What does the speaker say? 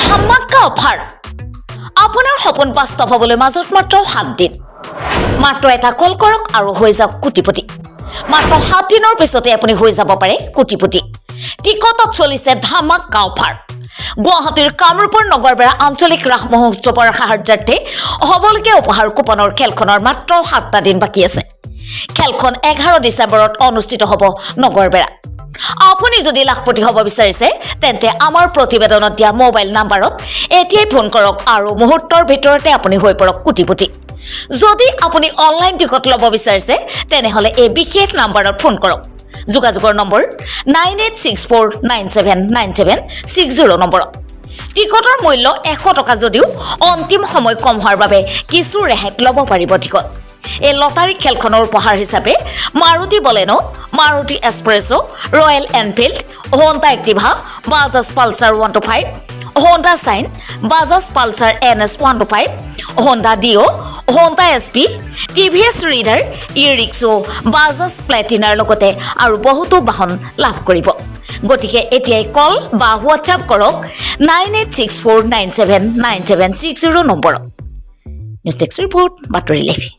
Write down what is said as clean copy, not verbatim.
ধামাকা অফাৰ আপোনাৰ সপোন বাস্তৱ হ'বলৈ মাজত মাত্ৰ 7 দিন মাত্ৰ এটা কল কৰক আৰু হৈ যাওক কোটিপতি মাত্ৰ 7 দিনৰ পিছতে আপুনি হৈ যাব পাৰে কোটিপতি টিকটত চলিছে ধামাকা অফাৰ গুৱাহাটীৰ কামৰূপৰ নগৰবেৰা আঞ্চলিক ৰাস মহোৎসৱৰ সাহায্যাৰ্থে হ'বলগীয়া উপহাৰ কুপনৰ খেলখনৰ মাত্ৰ 7টা দিন বাকী আছে খেলখন 11 ডিচেম্বৰত অনুষ্ঠিত হ'ব নগৰবেৰা আপুনি যদি লাখপতি হ'ব বিচাৰিছে তেন্তে আমাৰ প্ৰতিবেদনত দিয়া মোবাইল নম্বৰত এতিয়াই ফোন কৰক আৰু মুহূৰ্তৰ ভিতৰতে আপুনি হৈ পৰক কোটিপতি যদি আপুনি অনলাইন টিকট ল'ব বিচাৰিছে তেনেহলে এই বিশেষ নম্বৰত ফোন কৰক যোগাযোগৰ নম্বৰ 9864979760 নম্বৰ টিকটৰ মূল্য 100 টকা যদিও অন্তিম সময় কম হোৱাৰ বাবে কিছু ৰেহাই ল'ব পাৰিব টিকট এই লটাৰী খেলখনৰ উপহাৰ হিচাপে Maruti Baleno Maruti Espresso Royal Enfield Honda Activa Bajaj Pulsar 125 Honda Shine Bajaj Pulsar NS 125 Honda Dio Honda SP TVS Raider e-rickshaw Bajaj Platina লগতে আৰু বহুতো বাহন লাভ কৰিব গতিকে এতিয়াই কল বা হোৱাটছআপ কৰক 9864979760 নম্বৰত নিউজ ডেস্ক ৰিপোৰ্ট বাতৰি লেভি